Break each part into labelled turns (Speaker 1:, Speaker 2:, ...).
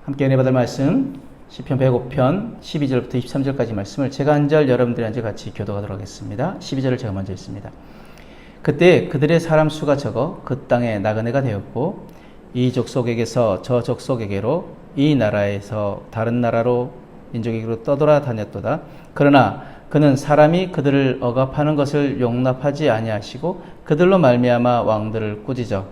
Speaker 1: 함께 은혜 받을 말씀 시편 105편 12절부터 23절까지 말씀을 제가 한 절 여러분들이 한 절 같이 교독하도록 하겠습니다. 12절을 제가 먼저 읽습니다. 그때 그들의 사람 수가 적어 그 땅에 나그네가 되었고 이 족속에게서 저 족속에게로 이 나라에서 다른 나라로 민족에게로 떠돌아 다녔도다. 그러나 그는 사람이 그들을 억압하는 것을 용납하지 아니하시고 그들로 말미암아 왕들을 꾸짖어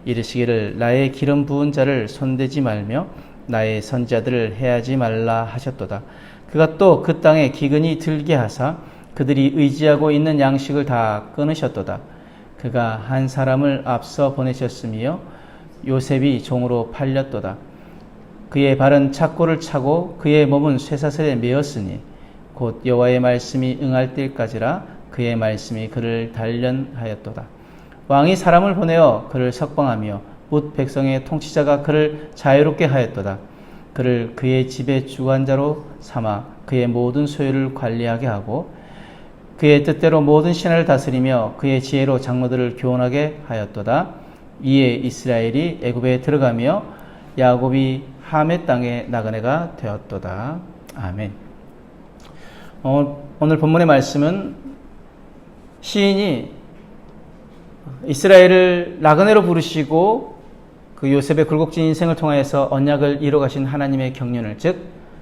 Speaker 1: 이르시기를 나의 기름 부은 자를 손대지 말며 나의 선지자들을 해하지 말라 하셨도다. 그가 또 그 땅에 기근이 들게 하사 그들이 의지하고 있는 양식을 다 끊으셨도다. 그가 한 사람을 앞서 보내셨으며 요셉이 종으로 팔렸도다. 그의 발은 착고를 차고 그의 몸은 쇠사슬에 매었으니 곧 여호와의 말씀이 응할 때까지라 그의 말씀이 그를 단련하였도다. 왕이 사람을 보내어 그를 석방하며 뭇 백성의 통치자가 그를 자유롭게 하였도다. 그를 그의 집의 주관자로 삼아 그의 모든 소유를 관리하게 하고 그의 뜻대로 모든 신하를 다스리며 그의 지혜로 장로들을 교훈하게 하였도다. 이에 이스라엘이 애굽에 들어가며 야곱이 함의 땅에 나그네가 되었도다. 아멘. 오늘 본문의 말씀은 시인이 이스라엘을 나그네로 부르시고 그 요셉의 굴곡진 인생을 통하여서 언약을 이뤄가신 하나님의 경륜을, 즉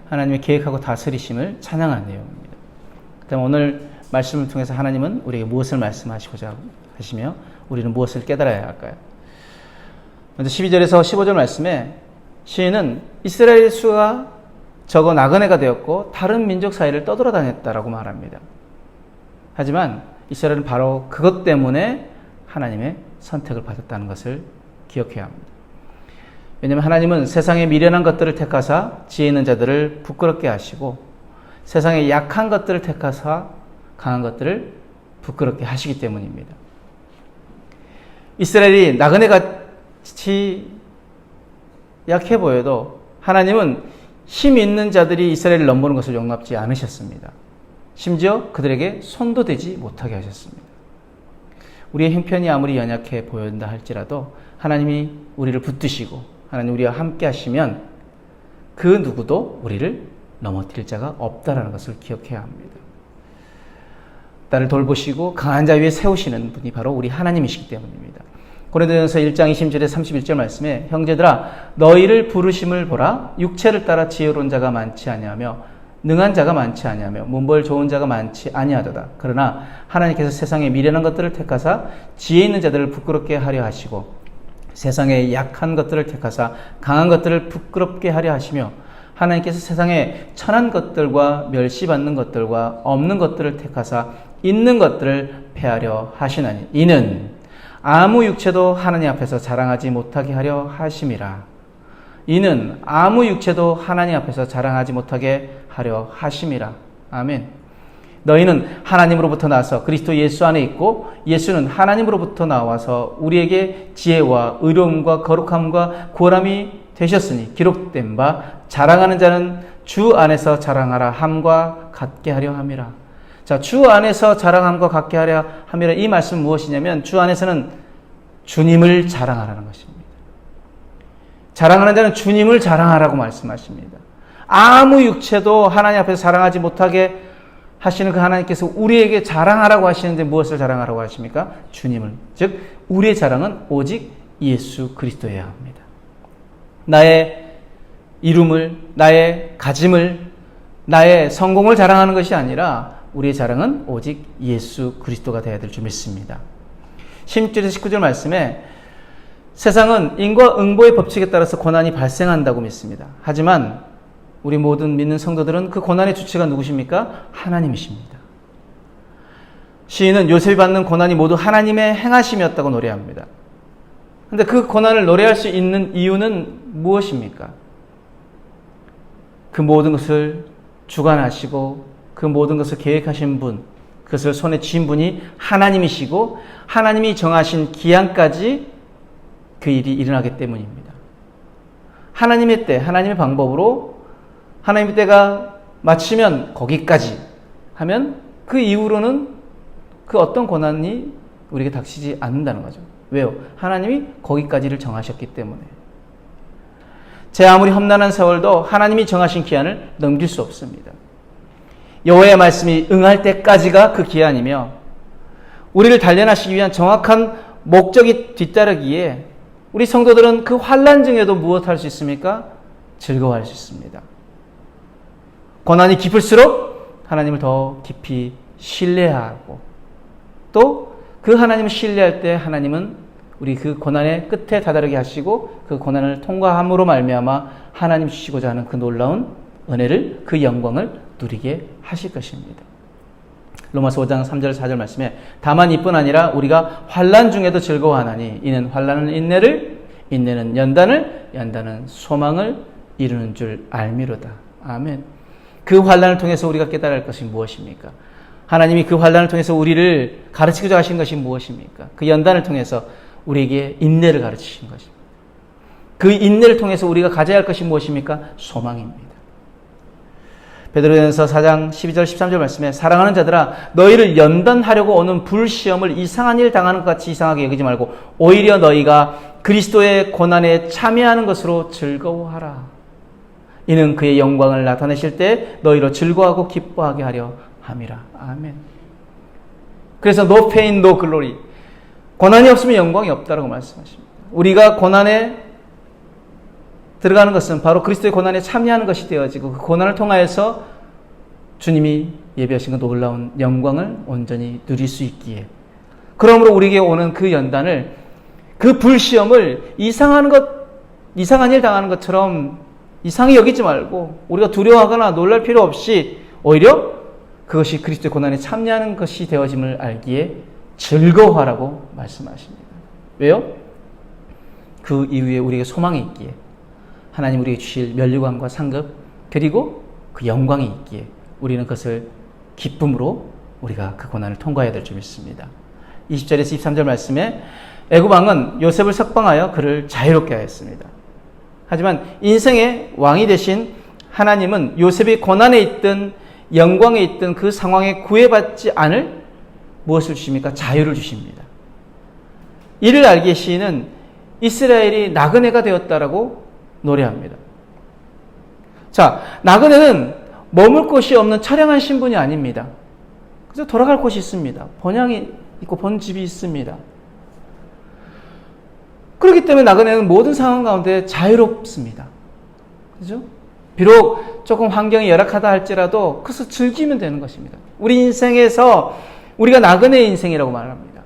Speaker 1: 하나님의 계획하고 다스리심을 찬양한 내용입니다. 그다음 오늘 말씀을 통해서 하나님은 우리에게 무엇을 말씀하시고자 하시며 우리는 무엇을 깨달아야 할까요? 먼저 12절에서 15절 말씀에 시인은 이스라엘 수가 적어 나그네가 되었고 다른 민족 사이를 떠돌아다녔다라고 말합니다. 하지만 이스라엘은 바로 그것 때문에 하나님의 선택을 받았다는 것을 기억해야 합니다. 왜냐하면 하나님은 세상의 미련한 것들을 택하사 지혜 있는 자들을 부끄럽게 하시고 세상의 약한 것들을 택하사 강한 것들을 부끄럽게 하시기 때문입니다. 이스라엘이 나그네같이 약해 보여도 하나님은 힘 있는 자들이 이스라엘을 넘보는 것을 용납지 않으셨습니다. 심지어 그들에게 손도 대지 못하게 하셨습니다. 우리의 형편이 아무리 연약해 보인다 할지라도 하나님이 우리를 붙드시고 하나님 우리와 함께 하시면 그 누구도 우리를 넘어뜨릴 자가 없다라는 것을 기억해야 합니다. 나를 돌보시고 강한 자 위에 세우시는 분이 바로 우리 하나님이시기 때문입니다. 고린도전서 1장 20절에 31절 말씀에 형제들아 너희를 부르심을 보라 육체를 따라 지혜로운 자가 많지 아니하며 능한 자가 많지 아니하며 문벌 좋은 자가 많지 아니하도다. 그러나 하나님께서 세상의 미련한 것들을 택하사 지혜 있는 자들을 부끄럽게 하려 하시고 세상의 약한 것들을 택하사 강한 것들을 부끄럽게 하려 하시며 하나님께서 세상의 천한 것들과 멸시받는 것들과 없는 것들을 택하사 있는 것들을 패하려 하시나니 이는 아무 육체도 하나님 앞에서 자랑하지 못하게 하려 하심이라. 이는 아무 육체도 하나님 앞에서 자랑하지 못하게 하려 하심이라. 아멘. 너희는 하나님으로부터 나서 그리스도 예수 안에 있고 예수는 하나님으로부터 나와서 우리에게 지혜와 의로움과 거룩함과 구원함이 되셨으니 기록된 바 자랑하는 자는 주 안에서 자랑하라 함과 같게 하려 함이라. 자, 주 안에서 자랑함과 같게 하려 함이라. 이 말씀은 무엇이냐면 주 안에서는 주님을 자랑하라는 것입니다. 자랑하는 자는 주님을 자랑하라고 말씀하십니다. 아무 육체도 하나님 앞에서 자랑하지 못하게 하시는 그 하나님께서 우리에게 자랑하라고 하시는데 무엇을 자랑하라고 하십니까? 주님을. 즉 우리의 자랑은 오직 예수 그리스도여야 합니다. 나의 이름을, 나의 가짐을, 나의 성공을 자랑하는 것이 아니라 우리의 자랑은 오직 예수 그리스도가 되어야 될 줄 믿습니다. 16절에서 19절 말씀에 세상은 인과 응보의 법칙에 따라서 고난이 발생한다고 믿습니다. 하지만 우리 모든 믿는 성도들은 그 고난의 주체가 누구십니까? 하나님이십니다. 시인은 요셉이 받는 고난이 모두 하나님의 행하심이었다고 노래합니다. 그런데 그 고난을 노래할 수 있는 이유는 무엇입니까? 그 모든 것을 주관하시고 그 모든 것을 계획하신 분, 그것을 손에 쥔 분이 하나님이시고 하나님이 정하신 기한까지 그 일이 일어나기 때문입니다. 하나님의 때, 하나님의 방법으로 하나님의 때가 마치면 거기까지 하면 그 이후로는 그 어떤 고난이 우리에게 닥치지 않는다는 거죠. 왜요? 하나님이 거기까지를 정하셨기 때문에. 제 아무리 험난한 세월도 하나님이 정하신 기한을 넘길 수 없습니다. 여호와의 말씀이 응할 때까지가 그 기한이며 우리를 단련하시기 위한 정확한 목적이 뒤따르기에 우리 성도들은 그 환난 중에도 무엇할 수 있습니까? 즐거워할 수 있습니다. 고난이 깊을수록 하나님을 더 깊이 신뢰하고 또 그 하나님을 신뢰할 때 하나님은 우리 그 고난의 끝에 다다르게 하시고 그 고난을 통과함으로 말미암아 하나님 주시고자 하는 그 놀라운 은혜를 그 영광을 누리게 하실 것입니다. 로마서 5장 3절 4절 말씀에 다만 이뿐 아니라 우리가 환난 중에도 즐거워하나니 이는 환난은 인내를 인내는 연단을 연단은 소망을 이루는 줄 알미로다. 아멘. 그 환난을 통해서 우리가 깨달아야 할 것이 무엇입니까? 하나님이 그 환난을 통해서 우리를 가르치고자 하신 것이 무엇입니까? 그 연단을 통해서 우리에게 인내를 가르치신 것입니다. 그 인내를 통해서 우리가 가져야 할 것이 무엇입니까? 소망입니다. 베드로전서 4장 12절 13절 말씀에 사랑하는 자들아 너희를 연단하려고 오는 불시험을 이상한 일 당하는 것 같이 이상하게 여기지 말고 오히려 너희가 그리스도의 고난에 참여하는 것으로 즐거워하라. 이는 그의 영광을 나타내실 때 너희로 즐거워하고 기뻐하게 하려 함이라. 아멘. 그래서 no pain, no glory. 고난이 없으면 영광이 없다라고 말씀하십니다. 우리가 고난에 들어가는 것은 바로 그리스도의 고난에 참여하는 것이 되어지고 그 고난을 통하여서 주님이 예비하신 그 놀라운 영광을 온전히 누릴 수 있기에 그러므로 우리에게 오는 그 연단을 그 불시험을 이상한 일 당하는 것처럼 이상히 여기지 말고 우리가 두려워하거나 놀랄 필요 없이 오히려 그것이 그리스도의 고난에 참여하는 것이 되어짐을 알기에 즐거워하라고 말씀하십니다. 왜요? 그 이후에 우리에게 소망이 있기에 하나님 우리에게 주실 면류관과 상급 그리고 그 영광이 있기에 우리는 그것을 기쁨으로 우리가 그 고난을 통과해야 될 줄 믿습니다. 20절에서 23절 말씀에 애굽 왕은 요셉을 석방하여 그를 자유롭게 하였습니다. 하지만 인생의 왕이 되신 하나님은 요셉이 고난에 있든 영광에 있든 그 상황에 구애받지 않을 무엇을 주십니까? 자유를 주십니다. 이를 알기에 시인은 이스라엘이 나그네가 되었다라고 노래합니다. 자, 나그네는 머물 곳이 없는 처량한 신분이 아닙니다. 그래서 돌아갈 곳이 있습니다. 번향이 있고 번집이 있습니다. 그렇기 때문에 나그네는 모든 상황 가운데 자유롭습니다. 그죠? 비록 조금 환경이 열악하다 할지라도 그것을 즐기면 되는 것입니다. 우리 인생에서 우리가 나그네의 인생이라고 말합니다.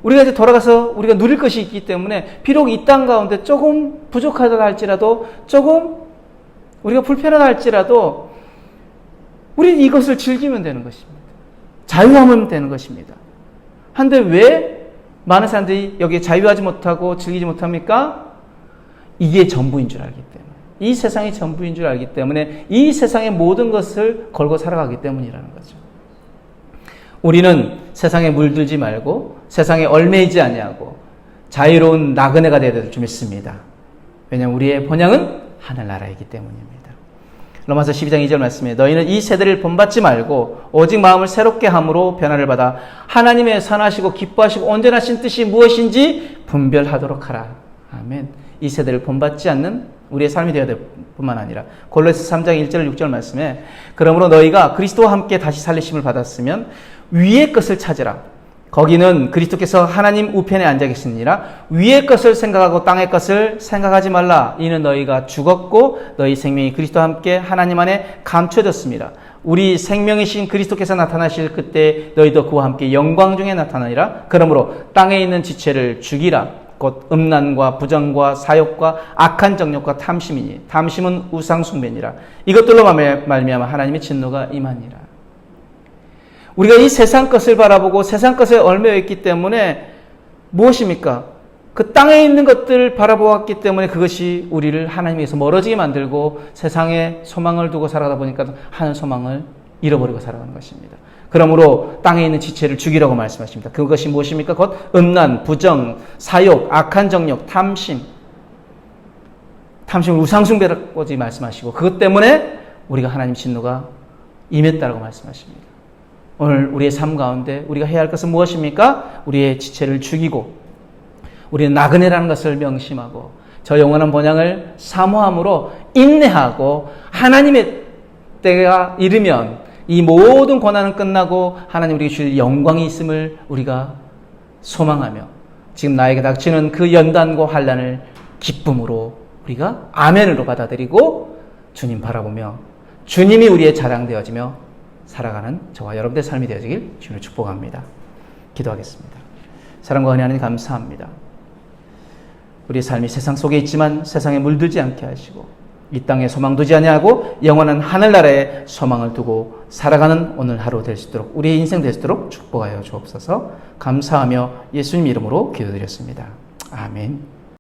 Speaker 1: 우리가 이제 돌아가서 우리가 누릴 것이 있기 때문에 비록 이 땅 가운데 조금 부족하다 할지라도 조금 우리가 불편하다 할지라도 우리는 이것을 즐기면 되는 것입니다. 자유하면 되는 것입니다. 한데 왜 많은 사람들이 여기에 자유하지 못하고 즐기지 못합니까? 이게 전부인 줄 알기 때문에. 이 세상이 전부인 줄 알기 때문에 이 세상의 모든 것을 걸고 살아가기 때문이라는 거죠. 우리는 세상에 물들지 말고 세상에 얽매이지 아니하고 자유로운 나그네가 되어야 될 줄 믿습니다. 왜냐하면 우리의 본향은 하늘나라이기 때문입니다. 로마서 12장 2절 말씀에 너희는 이 세대를 본받지 말고 오직 마음을 새롭게 함으로 변화를 받아 하나님의 선하시고 기뻐하시고 온전하신 뜻이 무엇인지 분별하도록 하라. 아멘. 이 세대를 본받지 않는 우리의 삶이 되어야 될 뿐만 아니라 골로새 3장 1절 6절 말씀에 그러므로 너희가 그리스도와 함께 다시 살리심을 받았으면 위의 것을 찾으라. 거기는 그리스도께서 하나님 우편에 앉아 계시니라. 위의 것을 생각하고 땅의 것을 생각하지 말라. 이는 너희가 죽었고 너희 생명이 그리스도와 함께 하나님 안에 감춰졌습니다. 우리 생명이신 그리스도께서 나타나실 그때 너희도 그와 함께 영광 중에 나타나리라. 그러므로 땅에 있는 지체를 죽이라. 곧 음란과 부정과 사욕과 악한 정욕과 탐심이니 탐심은 우상 숭배니라. 이것들로 말미암아 하나님의 진노가 임하니라. 우리가 이 세상 것을 바라보고 세상 것에 얽매여 있기 때문에 무엇입니까? 그 땅에 있는 것들을 바라보았기 때문에 그것이 우리를 하나님에서 멀어지게 만들고 세상에 소망을 두고 살아가다 보니까 하늘 소망을 잃어버리고 살아가는 것입니다. 그러므로 땅에 있는 지체를 죽이라고 말씀하십니다. 그것이 무엇입니까? 곧 음란, 부정, 사욕, 악한 정욕, 탐심을 우상숭배라고 말씀하시고 그것 때문에 우리가 하나님 진노가 임했다라고 말씀하십니다. 오늘 우리의 삶 가운데 우리가 해야 할 것은 무엇입니까? 우리의 지체를 죽이고 우리는 나그네라는 것을 명심하고 저 영원한 본향을 사모함으로 인내하고 하나님의 때가 이르면 이 모든 고난은 끝나고 하나님 우리에게 주실 영광이 있음을 우리가 소망하며 지금 나에게 닥치는 그 연단과 환난을 기쁨으로 우리가 아멘으로 받아들이고 주님 바라보며 주님이 우리의 자랑되어지며 살아가는 저와 여러분들의 삶이 되어지길 주님을 축복합니다. 기도하겠습니다. 사랑과 은혜 하나님 감사합니다. 우리의 삶이 세상 속에 있지만 세상에 물들지 않게 하시고 이 땅에 소망 두지 아니하고 영원한 하늘나라에 소망을 두고 살아가는 오늘 하루 될 수 있도록 우리의 인생 될 수 있도록 축복하여 주옵소서. 감사하며 예수님 이름으로 기도드렸습니다. 아멘.